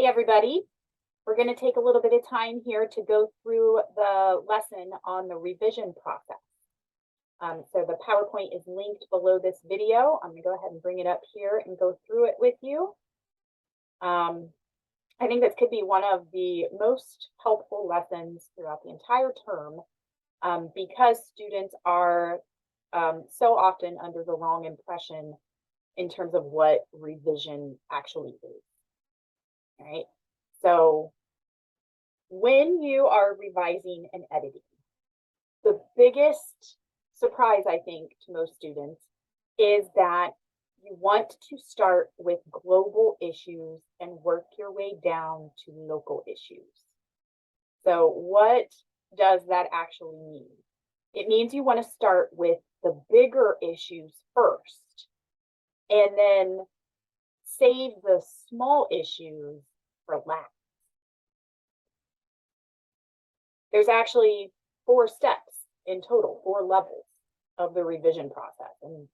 Hey everybody, we're going to take a little bit of time here to go through the lesson on the revision process. So the PowerPoint is linked below this video. I'm going to go ahead and bring it up here and go through it with you. I think this could be one of the most helpful lessons throughout the entire term because students are so often under the wrong impression in terms of what revision actually is. All right. So when you are revising and editing, the biggest surprise, I think, to most students is that you want to start with global issues and work your way down to local issues. So what does that actually mean? It means you want to start with the bigger issues first and then save the small issues for last. There's actually 4 steps in total, 4 levels of the revision process, and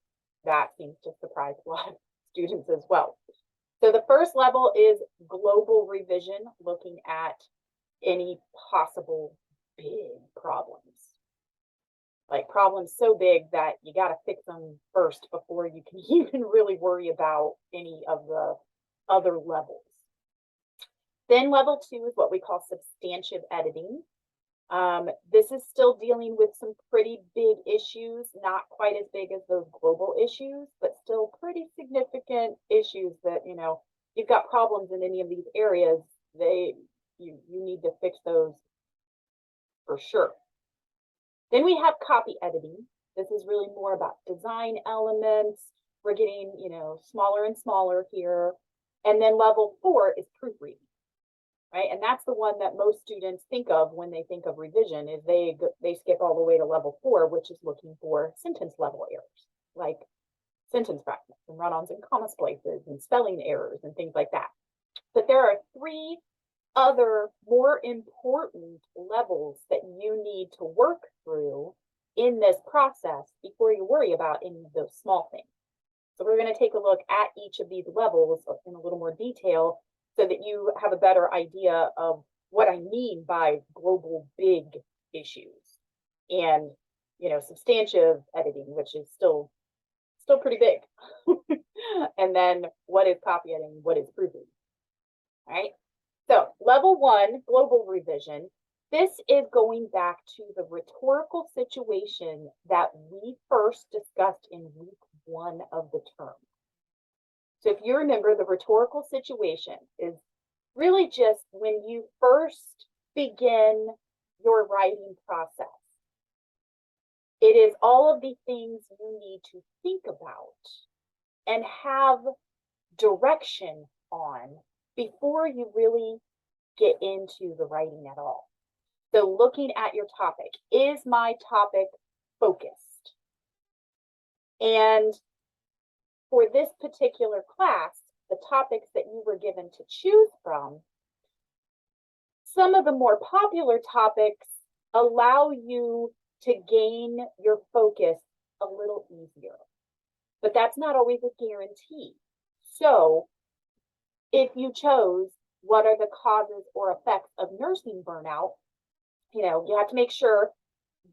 that seems to surprise a lot of students as well. So the first level is global revision, looking at any possible big problems. Like problems so big that you got to fix them first before you can even really worry about any of the other levels. Then level 2 is what we call substantive editing. This is still dealing with some pretty big issues, not quite as big as those global issues, but still pretty significant issues that, you know, you've got problems in any of these areas, you need to fix those for sure. Then we have copy editing. This is really more about design elements. We're getting, you know, smaller and smaller here. And then level 4 is proofreading. Right, and that's the one that most students think of when they think of revision is they skip all the way to level 4, which is looking for sentence level errors, like sentence fragments and run-ons and comma splices and spelling errors and things like that. But there are 3 other more important levels that you need to work through in this process before you worry about any of those small things. So we're going to take a look at each of these levels in a little more detail so that you have a better idea of what I mean by global big issues and, you know, substantive editing, which is still pretty big. And then what is copy editing, what is proofreading. All right. So level 1, global revision. This is going back to the rhetorical situation that we first discussed in week 1 of the term. So if you remember, the rhetorical situation is really just when you first begin your writing process. It is all of the things you need to think about and have direction on before you really get into the writing at all. So looking at your topic, is my topic focused? And for this particular class, the topics that you were given to choose from, some of the more popular topics allow you to gain your focus a little easier, but that's not always a guarantee. So if you chose what are the causes or effects of nursing burnout, you know, you have to make sure,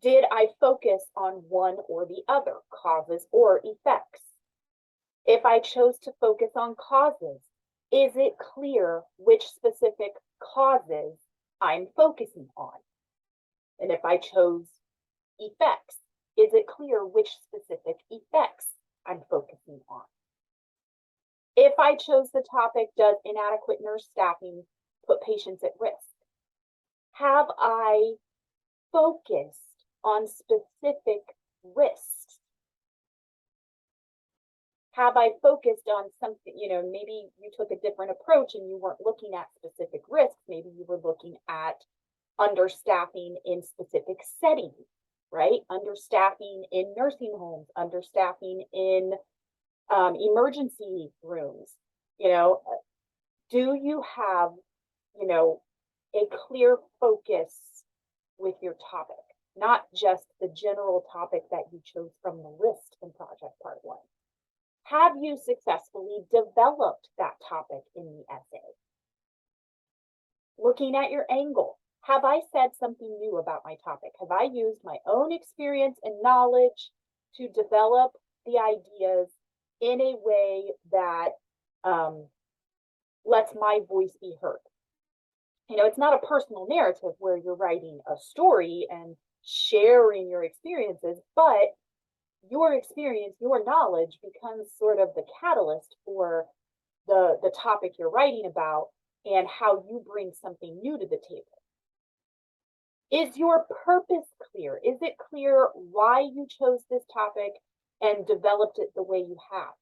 did I focus on one or the other, causes or effects? If I chose to focus on causes, is it clear which specific causes I'm focusing on? And if I chose effects, is it clear which specific effects I'm focusing on? If I chose the topic, does inadequate nurse staffing put patients at risk? Have I focused on specific risks? Have I focused on something, you know, maybe you took a different approach and you weren't looking at specific risks. Maybe you were looking at understaffing in specific settings, right? Understaffing in nursing homes, understaffing in emergency rooms. You know, do you have, you know, a clear focus with your topic, not just the general topic that you chose from the list in project part 1? Have you successfully developed that topic in the essay? Looking at your angle. Have I said something new about my topic? Have I used my own experience and knowledge to develop the ideas in a way that lets my voice be heard? You know, it's not a personal narrative where you're writing a story and sharing your experiences, but your experience, your knowledge becomes sort of the catalyst for the topic you're writing about and how you bring something new to the table. Is your purpose clear? Is it clear why you chose this topic and developed it the way you have?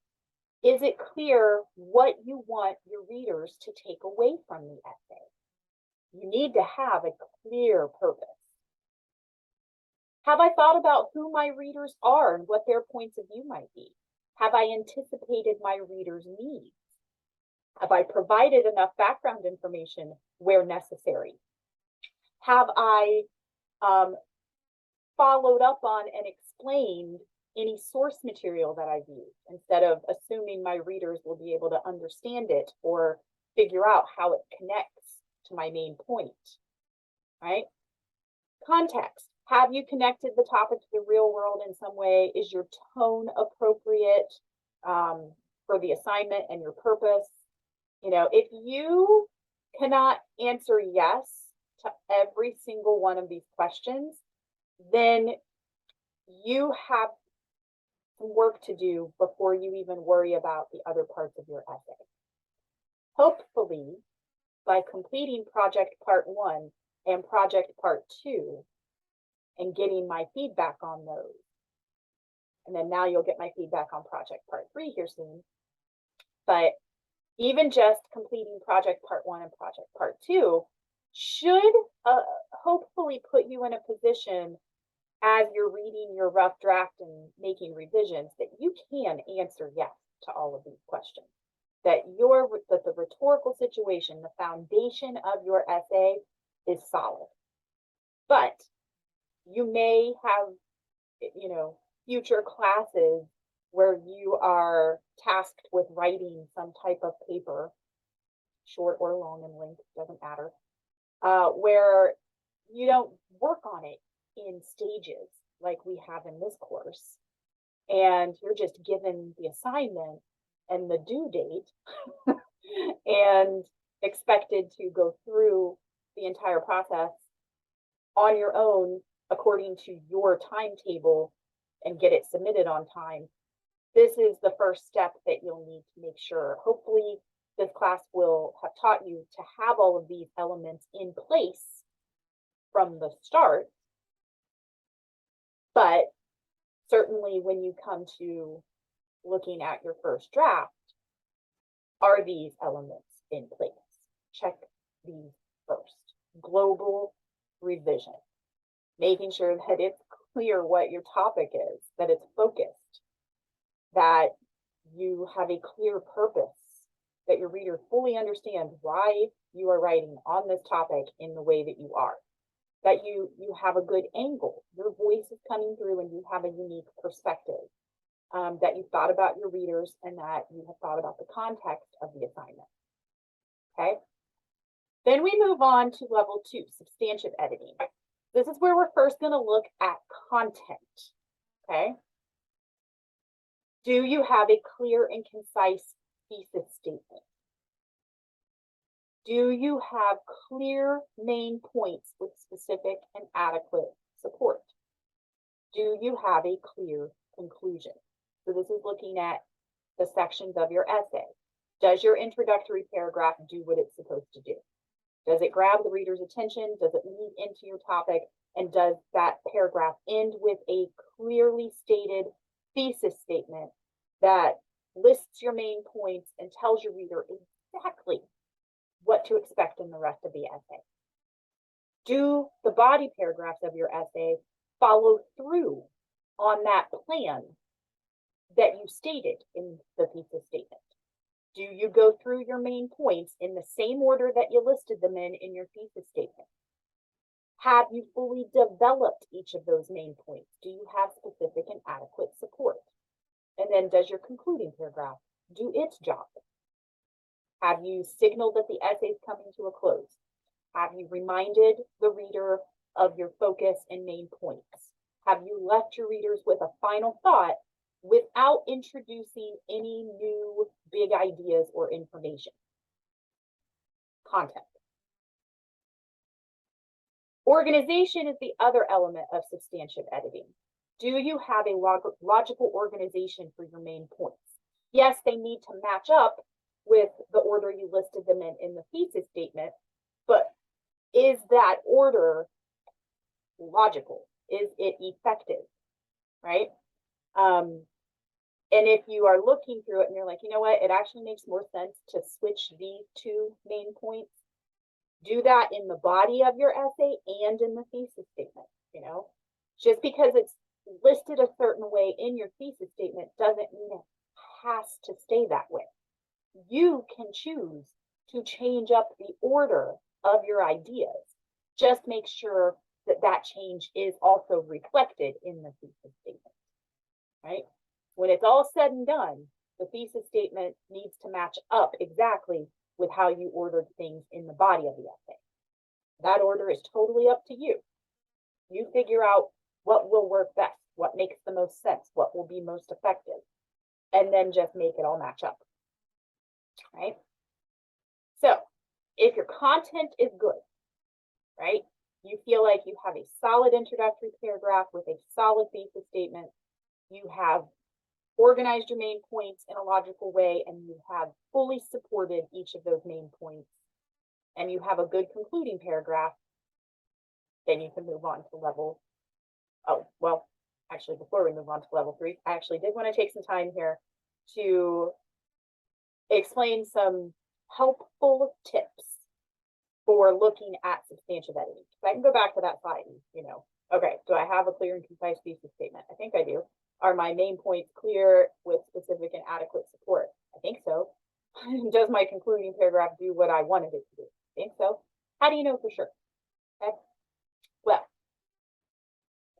Is it clear what you want your readers to take away from the essay? You need to have a clear purpose. Have I thought about who my readers are and what their points of view might be? Have I anticipated my readers' needs? Have I provided enough background information where necessary? Have I followed up on and explained any source material that I've used instead of assuming my readers will be able to understand it or figure out how it connects to my main point, right? Context. Have you connected the topic to the real world in some way? Is your tone appropriate for the assignment and your purpose? You know, if you cannot answer yes to every single one of these questions, then you have some work to do before you even worry about the other parts of your essay. Hopefully, by completing project part 1 and project part 2 and getting my feedback on those, and then now you'll get my feedback on project part 3 here soon, but even just completing project part 1 and project part 2 should hopefully put you in a position as you're reading your rough draft and making revisions that you can answer yes to all of these questions. That the rhetorical situation, the foundation of your essay is solid. But you may have, you know, future classes where you are tasked with writing some type of paper, short or long in length, doesn't matter, where you don't work on it in stages like we have in this course, and you're just given the assignment and the due date and expected to go through the entire process on your own according to your timetable and get it submitted on time. This is the first step that you'll need to make sure. Hopefully this class will have taught you to have all of these elements in place from the start. But certainly when you come to looking at your first draft, are these elements in place? Check these first. Global revision, making sure that it's clear what your topic is, that it's focused, that you have a clear purpose, that your reader fully understands why you are writing on this topic in the way that you are, that you have a good angle, your voice is coming through and you have a unique perspective, that you've thought about your readers and that you have thought about the context of the assignment. Okay. Then we move on to level 2, substantive editing. This is where we're first going to look at content. Okay. Do you have a clear and concise thesis statement? Do you have clear main points with specific and adequate support? Do you have a clear conclusion? So this is looking at the sections of your essay. Does your introductory paragraph do what it's supposed to do? Does it grab the reader's attention? Does it lead into your topic? And does that paragraph end with a clearly stated thesis statement that lists your main points and tells your reader exactly what to expect in the rest of the essay? Do the body paragraphs of your essay follow through on that plan that you stated in the thesis statement? Do you go through your main points in the same order that you listed them in your thesis statement? Have you fully developed each of those main points? Do you have specific and adequate support? And then does your concluding paragraph do its job? Have you signaled that the essay is coming to a close? Have you reminded the reader of your focus and main points? Have you left your readers with a final thought without introducing any new big ideas or information? Content. Organization is the other element of substantive editing. Do you have a logical organization for your main points? Yes, they need to match up with the order you listed them in the thesis statement, but is that order logical? Is it effective, right? And if you are looking through it and you're like, you know what, it actually makes more sense to switch these two main points, do that in the body of your essay and in the thesis statement. You know, just because it's listed a certain way in your thesis statement doesn't mean it has to stay that way. You can choose to change up the order of your ideas. Just make sure that that change is also reflected in the thesis statement, right? When it's all said and done, the thesis statement needs to match up exactly with how you ordered things in the body of the essay. That order is totally up to you. You figure out what will work best, what makes the most sense, what will be most effective, and then just make it all match up, right? So if your content is good, right, you feel like you have a solid introductory paragraph with a solid thesis statement, you have organized your main points in a logical way, and you have fully supported each of those main points, and you have a good concluding paragraph, then you can move on to level. Oh, well, actually, before we move on to level 3, I actually did want to take some time here to explain some helpful tips for looking at substantive editing. So I can go back to that slide and, you know, okay, do I have a clear and concise thesis statement? I think I do. Are my main points clear with specific and adequate support? I think so. Does my concluding paragraph do what I wanted it to do? I think so. How do you know for sure? Okay. Well,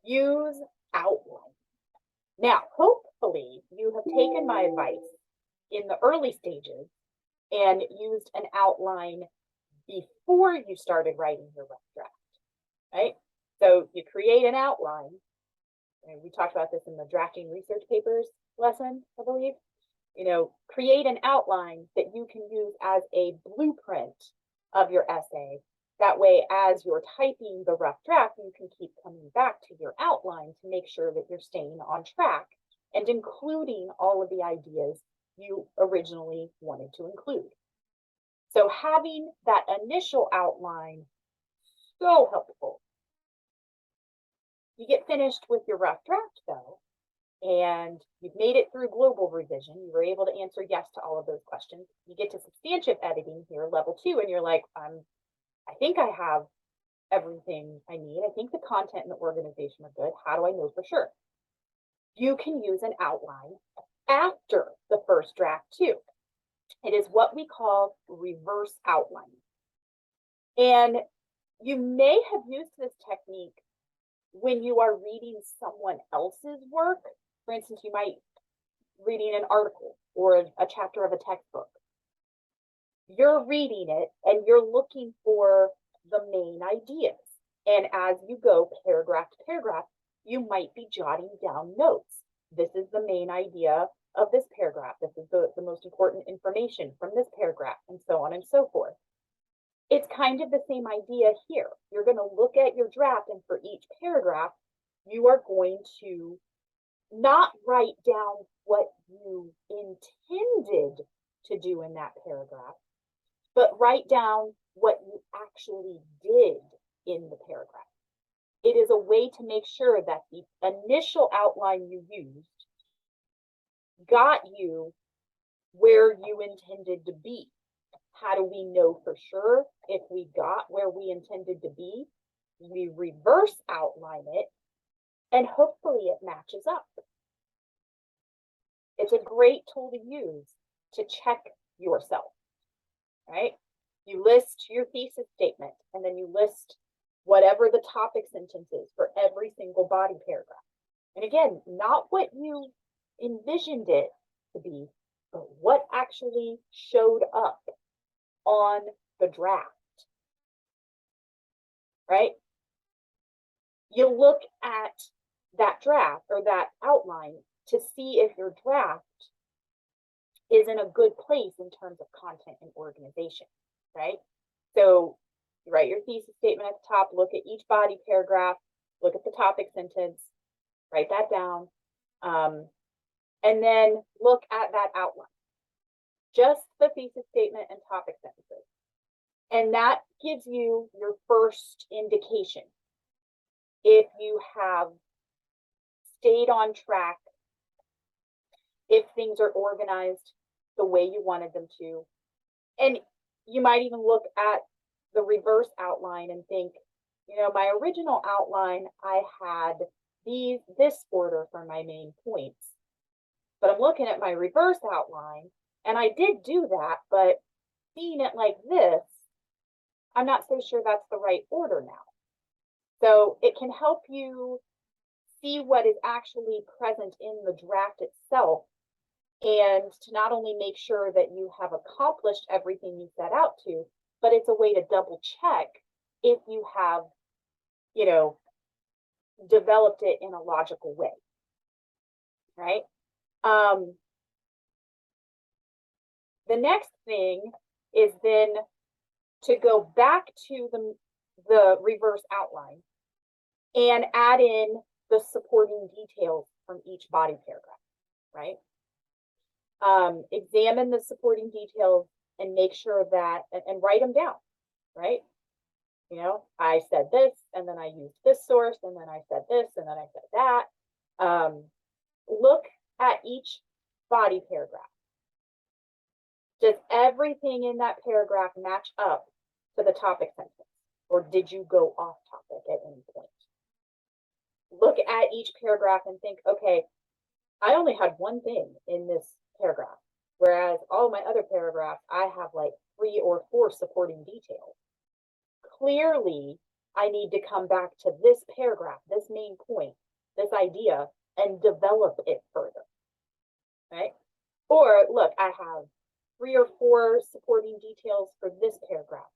use outline. Now, hopefully you have taken my advice in the early stages and used an outline before you started writing your rough draft, right? So you create an outline. And we talked about this in the drafting research papers lesson, I believe. You know, create an outline that you can use as a blueprint of your essay. That way, as you're typing the rough draft, you can keep coming back to your outline to make sure that you're staying on track and including all of the ideas you originally wanted to include. So having that initial outline, so helpful. You get finished with your rough draft though, and you've made it through global revision. You were able to answer yes to all of those questions. You get to substantive editing here, level 2, and you're like, I think I have everything I need. I think the content and the organization are good. How do I know for sure? You can use an outline after the first draft too. It is what we call reverse outlining. And you may have used this technique when you are reading someone else's work. For instance, you might be reading an article or a chapter of a textbook. You're reading it and you're looking for the main ideas. And as you go paragraph to paragraph, you might be jotting down notes. This is the main idea of this paragraph. This is the most important information from this paragraph, and so on and so forth. It's kind of the same idea here. You're going to look at your draft, and for each paragraph, you are going to not write down what you intended to do in that paragraph, but write down what you actually did in the paragraph. It is a way to make sure that the initial outline you used got you where you intended to be. How do we know for sure if we got where we intended to be? We reverse outline it, and hopefully it matches up. It's a great tool to use to check yourself, right? You list your thesis statement, and then you list whatever the topic sentence is for every single body paragraph. And again, not what you envisioned it to be, but what actually showed up on the draft. right? You look at that draft or that outline to see if your draft is in a good place in terms of content and organization, right? So you write your thesis statement at the top, look at each body paragraph, look at the topic sentence, write that down, and then look at that outline, just the thesis statement and topic sentences. And that gives you your first indication if you have stayed on track, if things are organized the way you wanted them to. And you might even look at the reverse outline and think, you know, my original outline, I had this order for my main points. But I'm looking at my reverse outline, and I did do that, but seeing it like this, I'm not so sure that's the right order now. So it can help you see what is actually present in the draft itself, and to not only make sure that you have accomplished everything you set out to, but it's a way to double check if you have, you know, developed it in a logical way, right? The next thing is then to go back to the reverse outline and add in the supporting details from each body paragraph, right? Examine the supporting details and make sure that, and write them down, right? You know, I said this, and then I used this source, and then I said this, and then I said that. Look at each body paragraph. Does everything in that paragraph match up to the topic sentence? Or did you go off topic at any point? Look at each paragraph and think, okay, I only had one thing in this paragraph, whereas all my other paragraphs, I have like 3 or 4 supporting details. Clearly, I need to come back to this paragraph, this main point, this idea, and develop it further, right? Or look, I have 3 or 4 supporting details for this paragraph,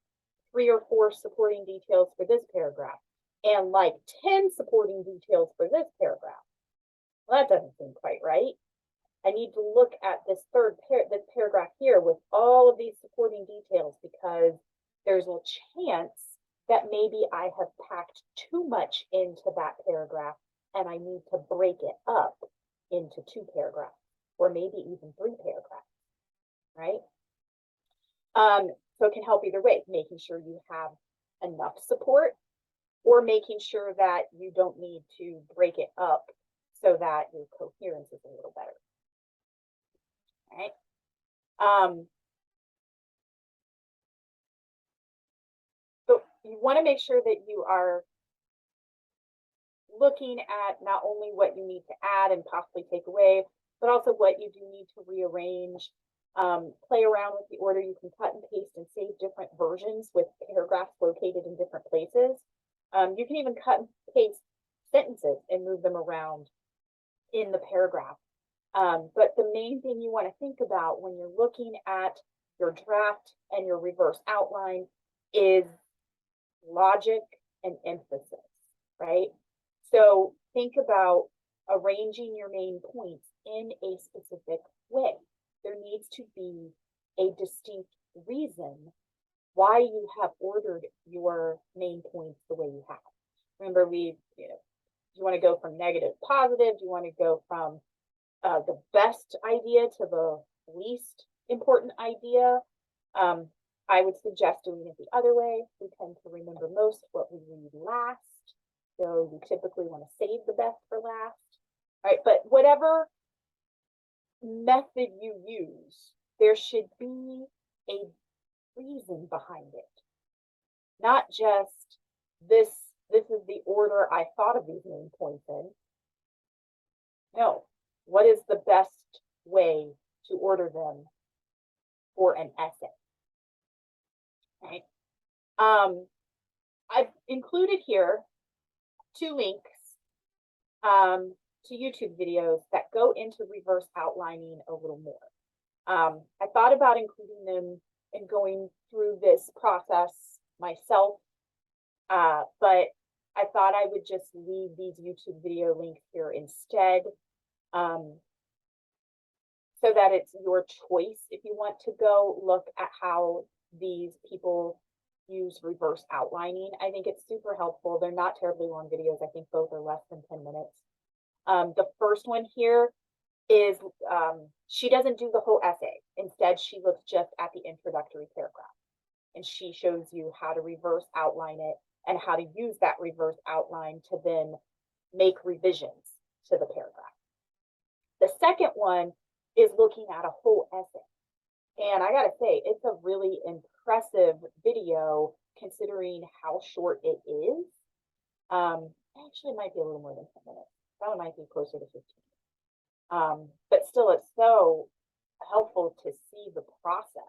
3 or 4 supporting details for this paragraph, and like 10 supporting details for this paragraph. Well, that doesn't seem quite right. I need to look at this this paragraph here with all of these supporting details, because there's a chance that maybe I have packed too much into that paragraph and I need to break it up into 2 paragraphs or maybe even 3 paragraphs, right? So it can help either way, making sure you have enough support or making sure that you don't need to break it up so that your coherence is a little better, right? So you want to make sure that you are looking at not only what you need to add and possibly take away, but also what you do need to rearrange. Play around with the order. You can cut and paste and save different versions with paragraphs located in different places. You can even cut and paste sentences and move them around in the paragraph. But the main thing you want to think about when you're looking at your draft and your reverse outline is logic and emphasis, right? So think about arranging your main points in a specific way. There needs to be a distinct reason why you have ordered your main points the way you have. Remember, do you want to go from negative to positive? Do you want to go from the best idea to the least important idea? I would suggest doing it the other way. We tend to remember most what we read last. So we typically want to save the best for last, right? But whatever method you use, there should be a reason behind it. Not just this is the order I thought of these main points in. No, what is the best way to order them for an essay, right? I've included here 2 links to YouTube videos that go into reverse outlining a little more. I thought about including them and going through this process myself. But I thought I would just leave these YouTube video links here instead, so that it's your choice if you want to go look at how these people use reverse outlining. I think it's super helpful. They're not terribly long videos. I think both are less than 10 minutes. The first one here is she doesn't do the whole essay. Instead, she looks just at the introductory paragraph. And she shows you how to reverse outline it and how to use that reverse outline to then make revisions to the paragraph. The second one is looking at a whole essay. And I gotta say, it's a really impressive video considering how short it is. Actually, it might be a little more than 10 minutes. That one might be closer to 15. But still, it's so helpful to see the process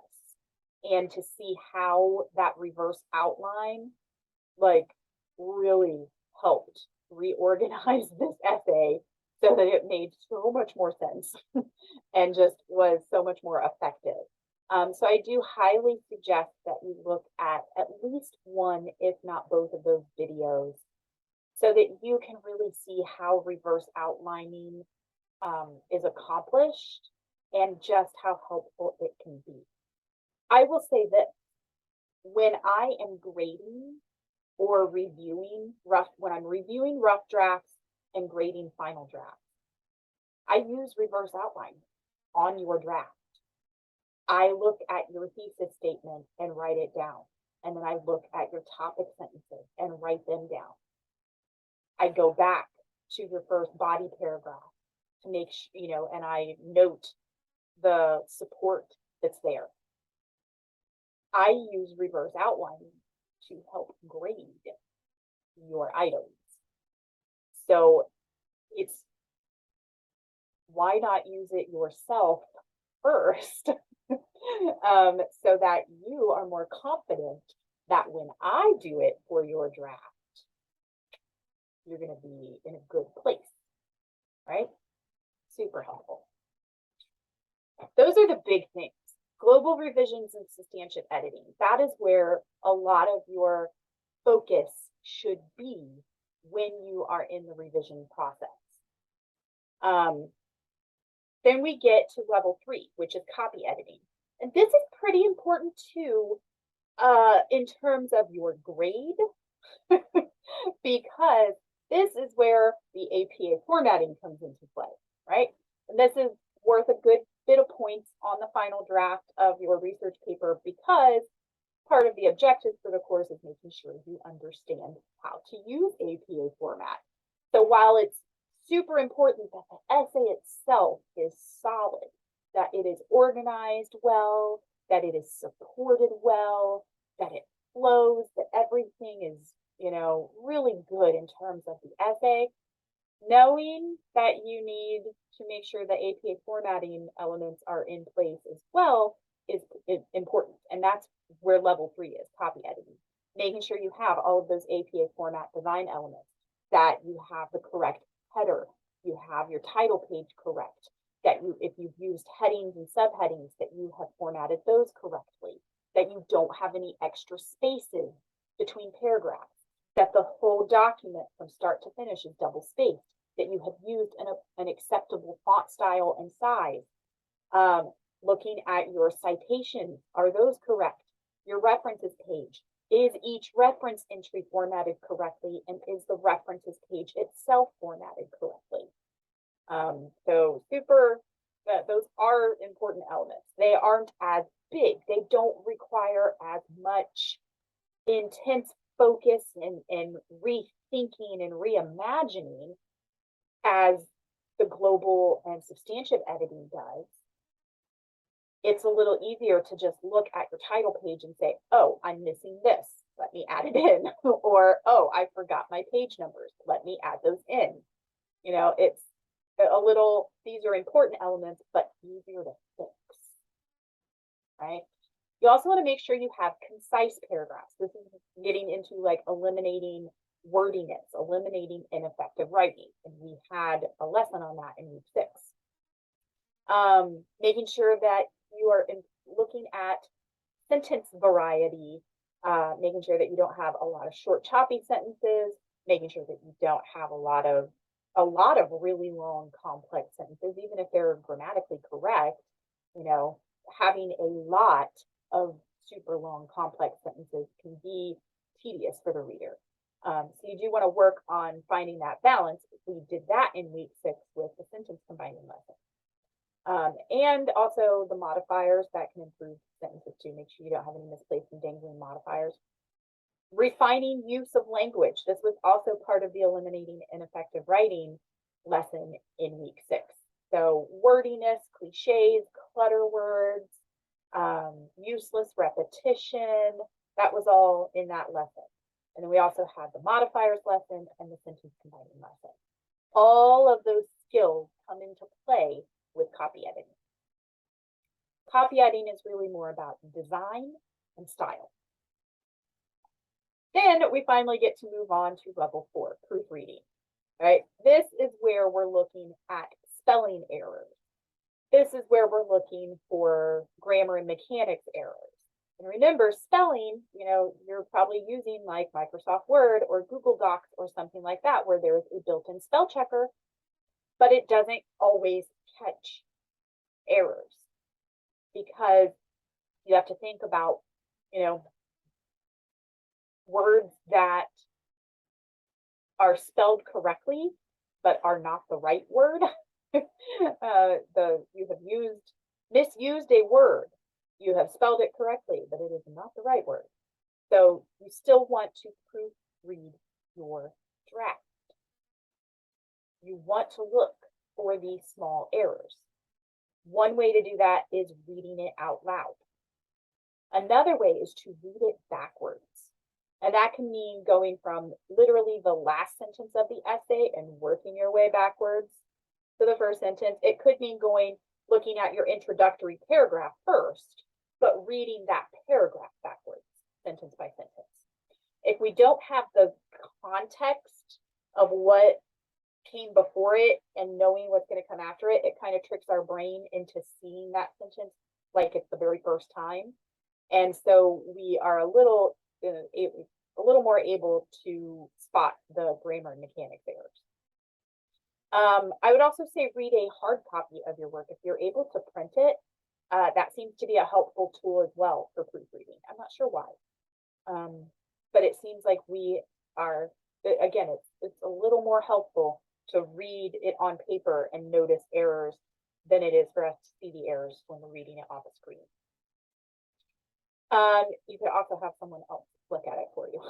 and to see how that reverse outline like really helped reorganize this essay so that it made so much more sense and just was so much more effective. So I do highly suggest that you look at least one, if not both of those videos, so that you can really see how reverse outlining is accomplished and just how helpful it can be. I will say that when I am grading or reviewing when I'm reviewing rough drafts and grading final drafts, I use reverse outline on your draft. I look at your thesis statement and write it down. And then I look at your topic sentences and write them down. I go back to your first body paragraph to make sure, and I note the support that's there. I use reverse outlining to help grade your items. So why not use it yourself first so that you are more confident that when I do it for your draft, you're going to be in a good place, right? Super helpful. Those are the big things. Global revisions and substantive editing. That is where a lot of your focus should be when you are in the revision process. Then we get to level 3, which is copy editing. And this is pretty important too, in terms of your grade, because this is where the APA formatting comes into play, right? And this is worth a good bit of points on the final draft of your research paper, because part of the objective for the course is making sure you understand how to use APA format. So while it's super important that the essay itself is solid, that it is organized well, that it is supported well, that it flows, that everything is, really good in terms of the essay, knowing that you need to make sure the APA formatting elements are in place as well is important. And that's where level 3 is, copy editing. Making sure you have all of those APA format design elements, that you have the correct header, you have your title page correct, that if you've used headings and subheadings, that you have formatted those correctly, that you don't have any extra spaces between paragraphs, that the whole document from start to finish is double spaced, that you have used an acceptable font style and size. Looking at your citations, are those correct? Your references page, is each reference entry formatted correctly, and is the references page itself formatted correctly? So those are important elements. They aren't as big. They don't require as much intense focus and rethinking and reimagining as the global and substantive editing does. It's a little easier to just look at your title page and say, oh, I'm missing this, let me add it in. Or, oh, I forgot my page numbers, let me add those in. It's a little, these are important elements, but easier to fix, right? You also want to make sure you have concise paragraphs. This is getting into like eliminating wordiness, eliminating ineffective writing. And we had a lesson on that in week 6. Making sure that you are looking at sentence variety, making sure that you don't have a lot of short, choppy sentences, making sure that you don't have a lot of really long, complex sentences, even if they're grammatically correct. You know, having a lot of super long, complex sentences can be tedious for the reader. So you do want to work on finding that balance. We did that in week 6 with the sentence combining lesson. And also the modifiers that can improve sentences too. Make sure you don't have any misplaced and dangling modifiers. Refining use of language. This was also part of the eliminating ineffective writing lesson in week 6. So wordiness, cliches, clutter words, useless repetition, that was all in that lesson. And then we also had the modifiers lesson and the sentence combining lesson. All of those skills come into play with copy editing. Copy editing is really more about design and style. Then we finally get to move on to level 4, proofreading. Right? This is where we're looking at spelling errors. This is where we're looking for grammar and mechanics errors. And remember, spelling, you know, you're probably using like Microsoft Word or Google Docs or something like that, where there's a built-in spell checker, but it doesn't always catch errors because you have to think about, you know, words that are spelled correctly but are not the right word. You have misused a word. You have spelled it correctly, but it is not the right word. So you still want to proofread your draft. You want to look for these small errors. One way to do that is reading it out loud. Another way is to read it backwards. And that can mean going from literally the last sentence of the essay and working your way backwards to the first sentence. It could mean looking at your introductory paragraph first, but reading that paragraph backwards, sentence by sentence. If we don't have the context of what came before it and knowing what's going to come after it, it kind of tricks our brain into seeing that sentence like it's the very first time. And so we are a little more able to spot the grammar and mechanics errors. I would also say read a hard copy of your work. If you're able to print it, that seems to be a helpful tool as well for proofreading. I'm not sure why, but it seems like we are, again, it's a little more helpful to read it on paper and notice errors than it is for us to see the errors when we're reading it off a screen. You could also have someone else look at it for you.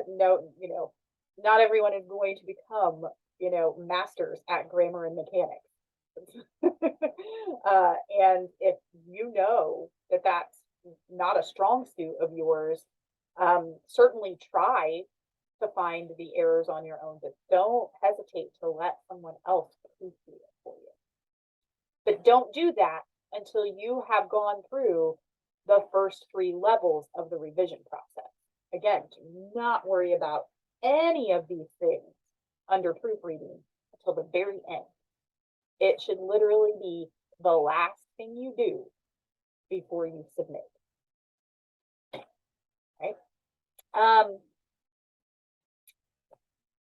No, you know, not everyone is going to become, you know, masters at grammar and mechanics. And if you know that that's not a strong suit of yours, certainly try to find the errors on your own, but don't hesitate to let someone else proofread it for you. But don't do that until you have gone through the first 3 levels of the revision process. Again, do not worry about any of these things under proofreading until the very end. It should literally be the last thing you do before you submit. Right?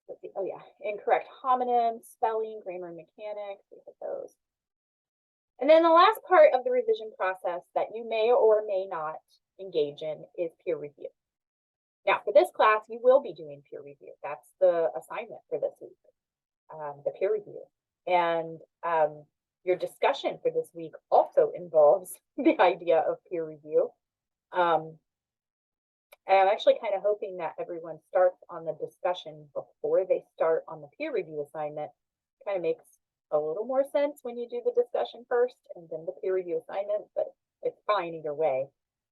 Let's see. Oh yeah, incorrect homonyms, spelling, grammar, and mechanics. Look at those. And then the last part of the revision process that you may or may not engage in is peer review. Now, for this class, you will be doing peer review. That's the assignment for this week, the peer review. And your discussion for this week also involves the idea of peer review. And I'm actually kind of hoping that everyone starts on the discussion before they start on the peer review assignment. Kind of makes a little more sense when you do the discussion first and then the peer review assignment, but it's fine either way.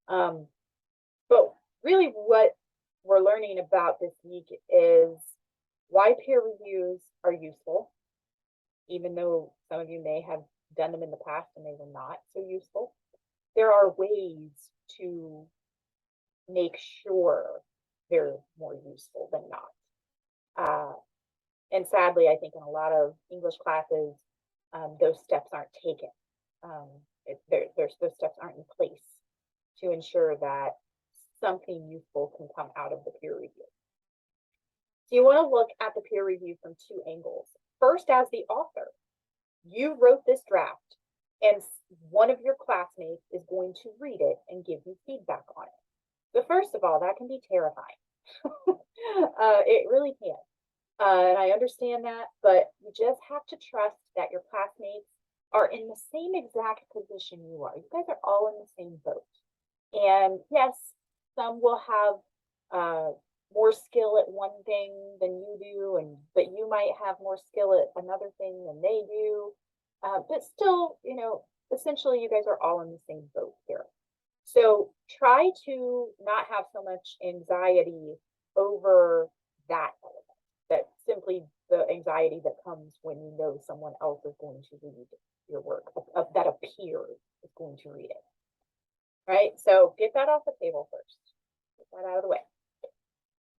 But really what we're learning about this week is why peer reviews are useful, even though some of you may have done them in the past and they were not so useful. There are ways to make sure they're more useful than not. And sadly, I think in a lot of English classes, those steps aren't taken. Those steps aren't in place to ensure that something useful can come out of the peer review. So you want to look at the peer review from two angles. First, as the author, you wrote this draft and one of your classmates is going to read it and give you feedback on it. But first of all, that can be terrifying. It really can. And I understand that, but you just have to trust that your classmates are in the same exact position you are. You guys are all in the same boat. And yes, some will have more skill at one thing than you do, but you might have more skill at another thing than they do. But still, essentially you guys are all in the same boat here. So try to not have so much anxiety over that element. That's simply the anxiety that comes when you know someone else is going to read your work, that a peer is going to read it. Right? So get that off the table first. Get that out of the way.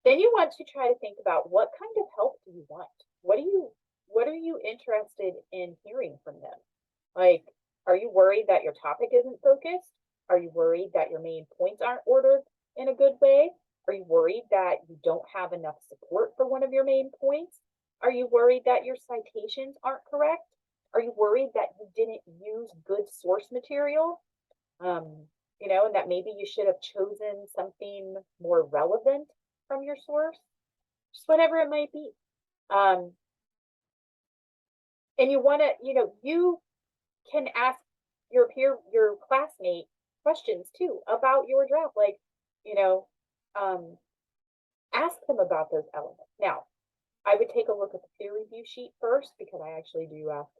Then you want to try to think about what kind of help do you want? What are you interested in hearing from them? Like, are you worried that your topic isn't focused? Are you worried that your main points aren't ordered in a good way? Are you worried that you don't have enough support for one of your main points? Are you worried that your citations aren't correct? Are you worried that you didn't use good source material? And that maybe you should have chosen something more relevant from your source, just whatever it might be. And you want to, you can ask your classmate questions too about your draft, like, ask them about those elements. Now, I would take a look at the peer review sheet first, because I actually do ask,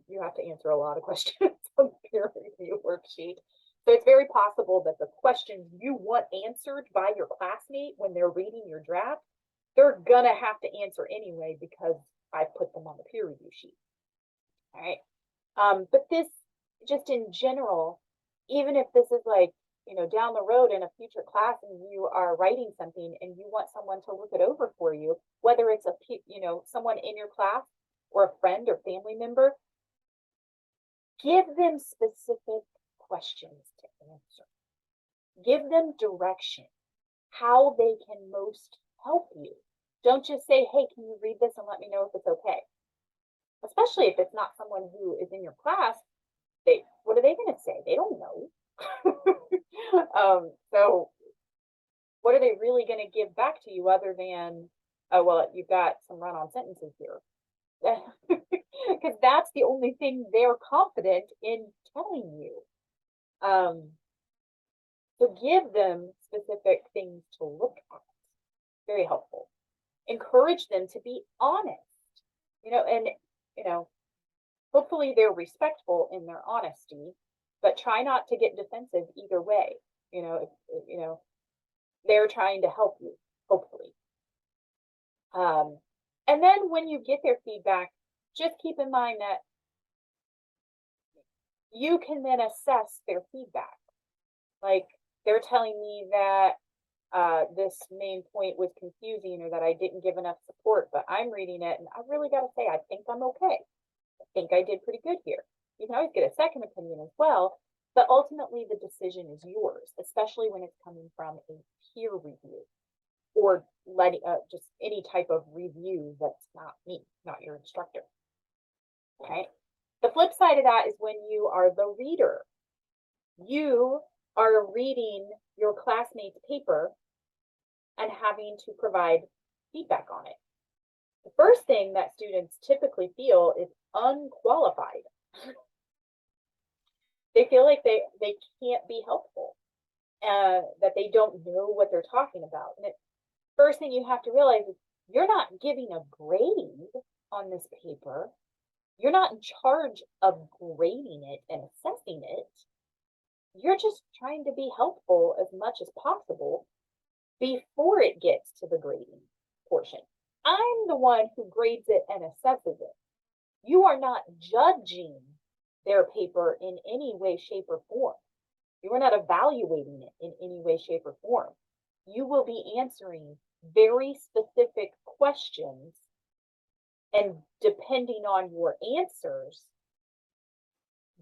you have to answer a lot of questions on the peer review worksheet. So it's very possible that the questions you want answered by your classmate when they're reading your draft, they're gonna have to answer anyway because I put them on the peer review sheet. All right. But this, just in general, even if this is like, down the road in a future class and you are writing something and you want someone to look it over for you, whether it's someone in your class or a friend or family member, give them specific questions to answer. Give them direction, how they can most help you. Don't just say, hey, can you read this and let me know if it's okay? Especially if it's not someone who is in your class, what are they going to say? They don't know. So what are they really going to give back to you other than, oh, well, you've got some run-on sentences here? Because that's the only thing they're confident in telling you. So give them specific things to look at. Very helpful. Encourage them to be honest, and hopefully they're respectful in their honesty, but try not to get defensive either way. If they're trying to help you, hopefully. And then when you get their feedback, just keep in mind that you can then assess their feedback. Like, they're telling me that this main point was confusing or that I didn't give enough support, but I'm reading it and I really got to say, I think I'm okay. I think I did pretty good here. You can always get a second opinion as well, but ultimately the decision is yours, especially when it's coming from a peer review or just any type of review that's not me, not your instructor. Okay. The flip side of that is when you are the reader. You are reading your classmate's paper and having to provide feedback on it. The first thing that students typically feel is unqualified. They feel like they can't be helpful, that they don't know what they're talking about. And first thing you have to realize is you're not giving a grade on this paper. You're not in charge of grading it and assessing it. You're just trying to be helpful as much as possible before it gets to the grading portion. I'm the one who grades it and assesses it. You are not judging their paper in any way, shape, or form. You are not evaluating it in any way, shape, or form. You will be answering very specific questions, and depending on your answers,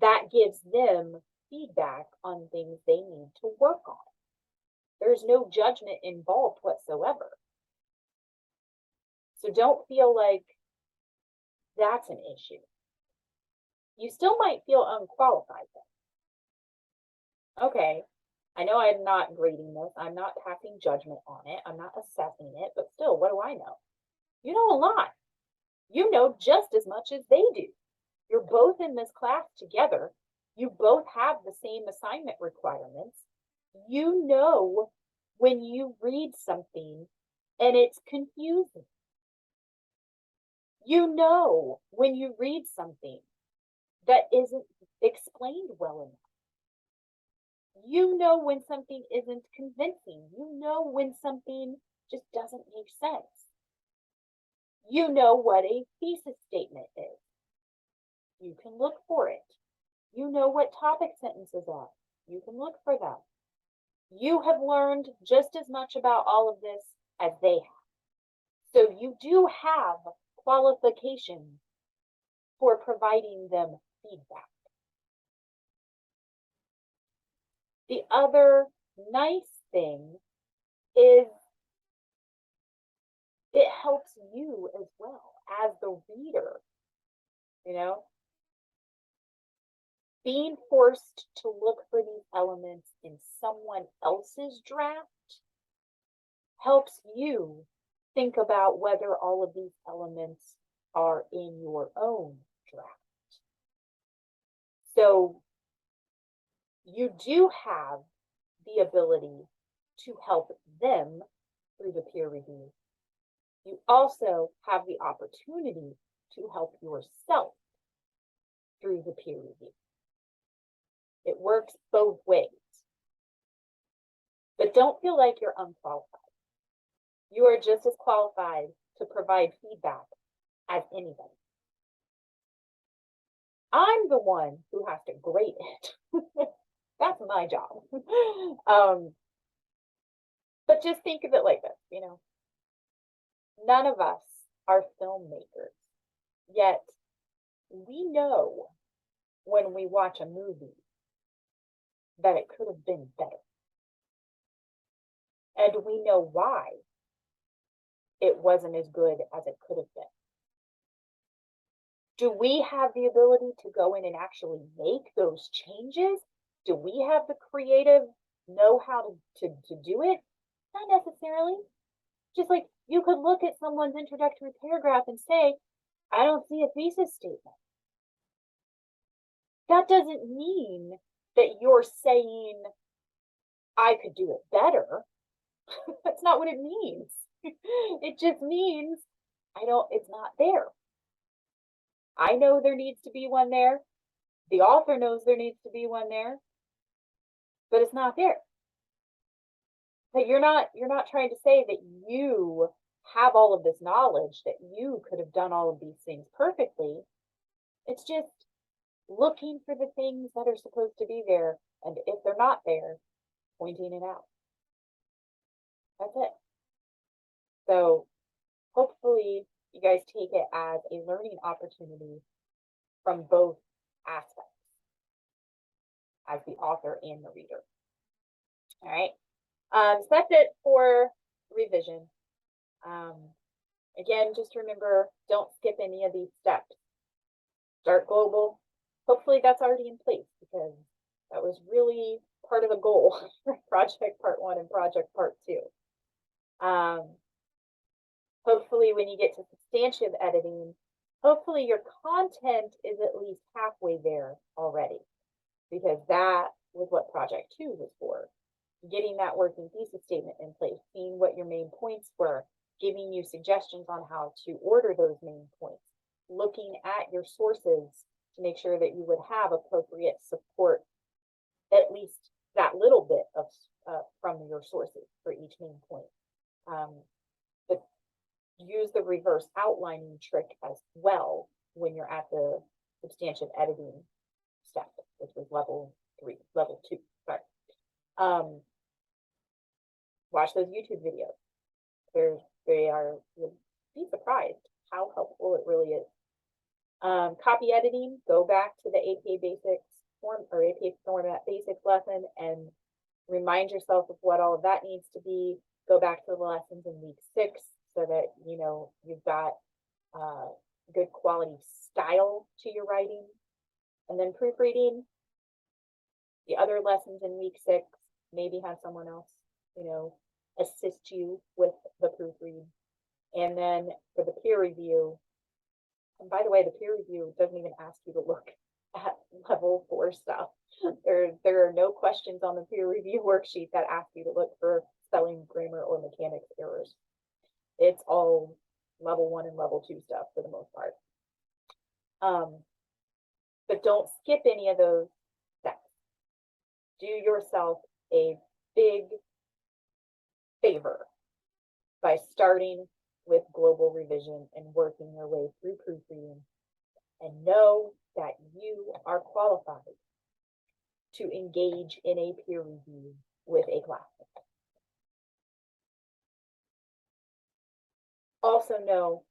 that gives them feedback on things they need to work on. There's no judgment involved whatsoever. So don't feel like that's an issue. You still might feel unqualified though. Okay, I know I'm not grading this. I'm not passing judgment on it. I'm not assessing it, but still, what do I know? You know a lot. You know just as much as they do. You're both in this class together. You both have the same assignment requirements. You know when you read something and it's confusing. You know when you read something that isn't explained well enough. You know when something isn't convincing. You know when something just doesn't make sense. You know what a thesis statement is. You can look for it. You know what topic sentences are. You can look for them. You have learned just as much about all of this as they have. So you do have qualifications for providing them feedback. The other nice thing is it helps you as well as the reader, you know? Being forced to look for these elements in someone else's draft helps you think about whether all of these elements are in your own draft. So you do have the ability to help them through the peer review. You also have the opportunity to help yourself through the peer review. It works both ways. But don't feel like you're unqualified. You are just as qualified to provide feedback as anybody. I'm the one who has to grade it. That's my job. But just think of it like this, you know. None of us are filmmakers, yet we know when we watch a movie that it could have been better. And we know why it wasn't as good as it could have been. Do we have the ability to go in and actually make those changes? Do we have the creative know-how to do it? Not necessarily. Just like you could look at someone's introductory paragraph and say, I don't see a thesis statement. That doesn't mean that you're saying, I could do it better. That's not what it means. It just means it's not there. I know there needs to be one there. The author knows there needs to be one there, but it's not there. But you're not trying to say that you have all of this knowledge, that you could have done all of these things perfectly. It's just looking for the things that are supposed to be there, and if they're not there, pointing it out. That's it. So hopefully you guys take it as a learning opportunity from both aspects, as the author and the reader. All right. So that's it for revision. Again, just remember, don't skip any of these steps. Start global. Hopefully that's already in place, because that was really part of the goal for project part 1 and project part 2. Hopefully when you get to substantive editing, hopefully your content is at least halfway there already, because that was what project 2 was for. Getting that working thesis statement in place, seeing what your main points were, giving you suggestions on how to order those main points, looking at your sources to make sure that you would have appropriate support, at least that little bit of from your sources for each main point. But use the reverse outlining trick as well when you're at the substantive editing step, which was level 2, sorry. Watch those YouTube videos. You'll be surprised how helpful it really is. Copy editing, go back to the APA Basics APA Format Basics lesson and remind yourself of what all of that needs to be, go back to the lessons in week 6 so that, you know, you've got good quality style to your writing. And then proofreading, the other lessons in week 6, maybe have someone else, you know, assist you with the proofread. And then for the peer review, and by the way, the peer review doesn't even ask you to look at level 4 stuff. There are no questions on the peer review worksheet that ask you to look for spelling, grammar, or mechanics errors. It's all level 1 and level 2 stuff for the most part. But don't skip any of those steps. Do yourself a big favor by starting with global revision and working your way through proofreading, and know that you are qualified to engage in a peer review with a classmate. Also know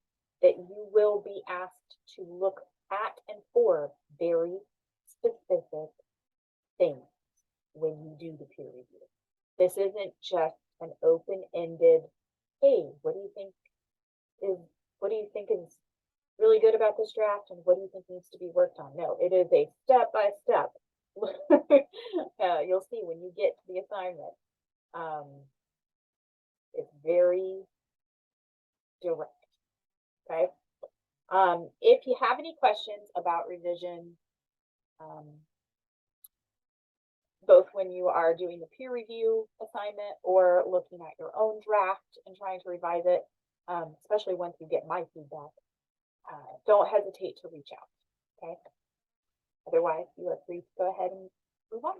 that you will be asked to look at and for very specific things when you do the peer review. This isn't just an open-ended, hey, what do you think is really good about this draft, and what do you think needs to be worked on? No, it is a step-by-step. You'll see when you get to the assignment. It's very direct. Okay. If you have any questions about revision, both when you are doing the peer review assignment or looking at your own draft and trying to revise it, especially once you get my feedback, don't hesitate to reach out. Okay. Otherwise, you are free to go ahead and move on.